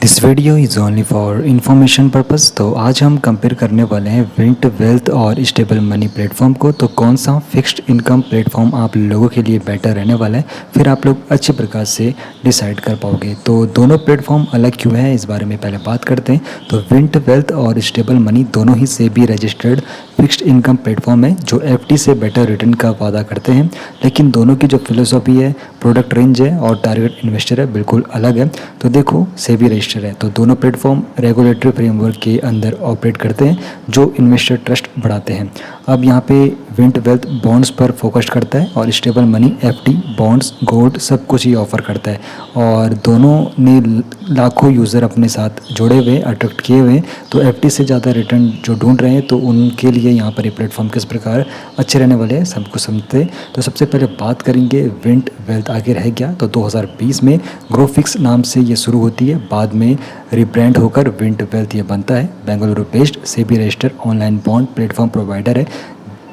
This video is only for information purpose. तो आज हम कंपेयर करने वाले हैं विंट वेल्थ और स्टेबल मनी प्लेटफॉर्म को। तो कौन सा फिक्स्ड इनकम प्लेटफॉर्म आप लोगों के लिए बेटर रहने वाला है, फिर आप लोग अच्छे प्रकार से डिसाइड कर पाओगे। तो दोनों प्लेटफॉर्म अलग क्यों है, इस बारे में पहले बात करते हैं। तो विंट वेल्थ और स्टेबल मनी दोनों ही SEBI registered fixed income platform है जो एफडी से बेटर रिटर्न का वादा करते हैं। लेकिन दोनों की जो फिलोसॉफी है, प्रोडक्ट रेंज है और टारगेट इन्वेस्टर है, बिल्कुल अलग है। तो देखो, सेबी रजिस्टर है तो दोनों प्लेटफॉर्म रेगुलेटरी फ्रेमवर्क के अंदर ऑपरेट करते हैं जो इन्वेस्टर ट्रस्ट बढ़ाते हैं। अब यहाँ पे विंट वेल्थ बॉन्ड्स पर फोकस करता है और stable money FD, bonds, gold सब कुछ ही ऑफर करता है। और दोनों ने लाखों यूज़र अपने साथ जोड़े हुए, अट्रैक्ट किए हुए। तो एफडी से ज़्यादा रिटर्न जो ढूंढ रहे हैं तो उनके लिए यहाँ पर ये प्लेटफॉर्म किस प्रकार अच्छे रहने वाले हैं सब कुछ समझते। तो सबसे पहले बात करेंगे विंट वेल्थ आगे रह गया। तो 2020 में ग्रोफिक्स नाम से ये शुरू होती है, बाद में रिब्रांड होकर विंट वेल्थ ये बनता है। Bengaluru based SEBI registered online bond platform provider है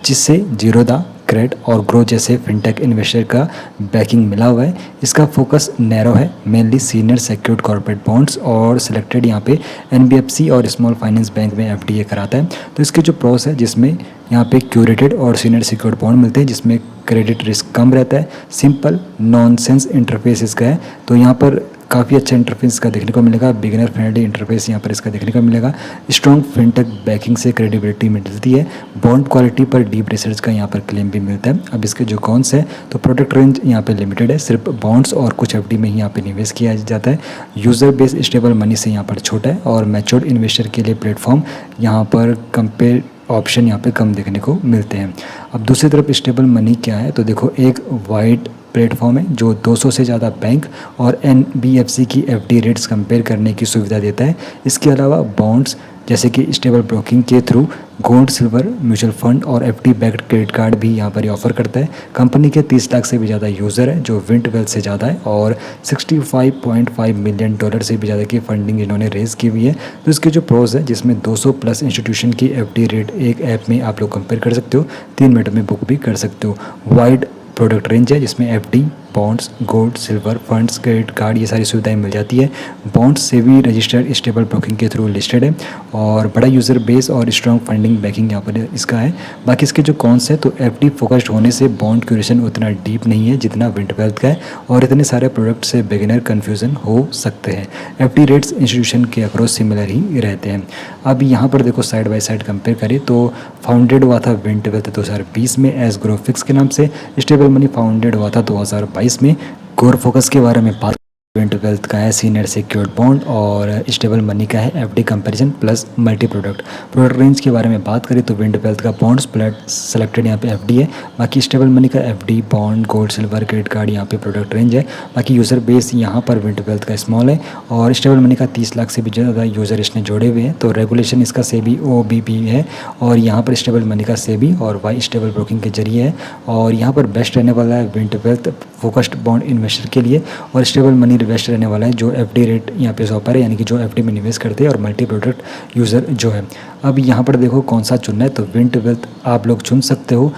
जिससे जीरोधा, क्रेड और ग्रो जैसे फिनटेक इन्वेस्टर का बैकिंग मिला हुआ है। इसका फोकस नैरो है, mainly senior secured corporate bonds और सिलेक्टेड यहाँ पे एनबीएफसी और स्मॉल फाइनेंस बैंक में एफडीए कराता है। तो इसके जो प्रोस है, जिसमें यहाँ पे क्यूरेटेड और सीनियर सिक्योर्ड बॉन्ड मिलते हैं जिसमें क्रेडिट रिस्क कम रहता है, सिंपल नॉनसेंस इंटरफेस इसका है। तो यहाँ पर काफ़ी अच्छा इंटरफेस का देखने को मिलेगा, बिगिनर फ्रेंडली इंटरफेस यहाँ पर इसका देखने को मिलेगा। स्ट्रॉन्ग फिनटेक बैकिंग से क्रेडिबिलिटी मिलती है, बॉन्ड क्वालिटी पर डीप रिसर्च का यहाँ पर क्लेम भी मिलता है। अब इसके जो कॉन्स है, तो प्रोडक्ट रेंज यहाँ पे लिमिटेड है, सिर्फ बॉन्ड्स और कुछ एफडी में ही यहाँ पे निवेश किया जाता है। यूज़र बेस स्टेबल मनी से यहाँ पर छोटा है और मैच्योर्ड इन्वेस्टर के लिए प्लेटफॉर्म यहाँ पर कंपेयर ऑप्शन यहाँ पे कम देखने को मिलते हैं। अब दूसरी तरफ स्टेबल मनी क्या है, तो देखो एक वाइड प्लेटफॉर्म है जो 200 से ज़्यादा बैंक और एनबीएफसी की एफडी रेट्स कंपेयर करने की सुविधा देता है। इसके अलावा बॉन्ड्स जैसे कि स्टेबल ब्रोकिंग के through gold, silver, mutual fund और एफडी बैक्ड क्रेडिट कार्ड भी यहाँ पर ऑफर करता है। कंपनी के 30 लाख से भी ज़्यादा यूज़र है जो विंट वेल्थ से ज़्यादा है और $65.5 मिलियन से भी ज़्यादा की फंडिंग इन्होंने रेज की हुई है। तो इसके जो प्रोज है, जिसमें 200 प्लस इंस्टीट्यूशन की एफडी रेट एक ऐप में आप लोग कंपेयर कर सकते हो, 3 मिनट में बुक भी कर सकते हो। वाइड प्रोडक्ट रेंज है जिसमें FD, bonds, gold, silver, funds, credit card ये सारी सुविधाएं मिल जाती है। बॉन्ड्स से भी रजिस्टर्ड स्टेबल ब्रोकिंग के थ्रू लिस्टेड है और बड़ा यूज़र बेस और स्ट्रॉन्ग फंडिंग बैकिंग यहाँ पर इसका है। बाकी इसके जो कॉन्स है, तो एफडी फोकस्ड होने से बॉन्ड क्यूरेशन उतना डीप नहीं है जितना विंट वेल्थ का है और इतने सारे प्रोडक्ट से बिगिनर कन्फ्यूज़न हो सकते हैं। एफडी रेट्स इंस्टीट्यूशन के अक्रॉस सिमिलर ही रहते हैं। अब यहाँ पर देखो, साइड बाय साइड कंपेयर करें तो फाउंडेड हुआ था विंट वेल्थ 2020 में एज ग्रोफिक्स के नाम से। स्टेबल मनी फाउंडेड हुआ था 2022 में। कोर फोकस के बारे में बात, विंट वेल्थ का है सीनियर सिक्योर्ड बॉन्ड और स्टेबल मनी का है FD comparison plus multi product. Product range के बारे में बात करें तो विंट वेल्थ का बॉन्ड्स प्लेट सेलेक्टेड यहाँ पे एफडी है, बाकी स्टेबल मनी का FD, bond, gold, silver, credit card यहाँ पे प्रोडक्ट रेंज है। बाकी यूज़र बेस यहाँ पर विंट वेल्थ का स्मॉल है और स्टेबल मनी का 30 लाख से भी ज़्यादा यूज़र इसने जोड़े हुए हैं। तो रेगुलेशन इसका सेबी OBP है और यहाँ पर स्टेबल मनी का सेबी और वाई स्टेबल ब्रोकिंग के जरिए है। और यहाँ पर बेस्ट रहने वाला है विंट वेल्थ फोकस्ड बॉन्ड इन्वेस्टर के लिए और स्टेबल मनी बेस्ट रहने वाला है जो एफडी रेट यहाँ पे ऑफर है, यानी कि जो एफडी में निवेश करते हैं और मल्टी प्रोडक्ट यूज़र जो है। अब यहाँ पर देखो कौन सा चुनना है, तो विंट वेल्थ आप लोग चुन सकते हो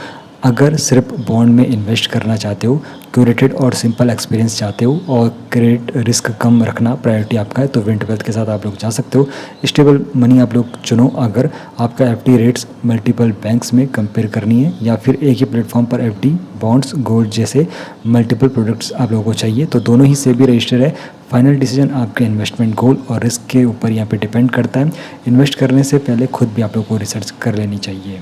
अगर सिर्फ बॉन्ड में इन्वेस्ट करना चाहते हो, क्यूरेटेड और सिंपल एक्सपीरियंस चाहते हो और क्रेडिट रिस्क कम रखना प्रायोरिटी आपका है, तो विंट वेल्थ के साथ आप लोग जा सकते हो। स्टेबल मनी आप लोग चुनो अगर आपका एफडी रेट्स मल्टीपल बैंक्स में कंपेयर करनी है या फिर एक ही प्लेटफॉर्म पर एफडी, बॉन्ड्स, गोल्ड जैसे मल्टीपल प्रोडक्ट्स आप लोगों को चाहिए। तो दोनों ही सेबी रजिस्टर है। फाइनल डिसीजन आपके इन्वेस्टमेंट गोल और रिस्क के ऊपर यहाँ पे डिपेंड करता है। इन्वेस्ट करने से पहले खुद भी आप लोग को रिसर्च कर लेनी चाहिए।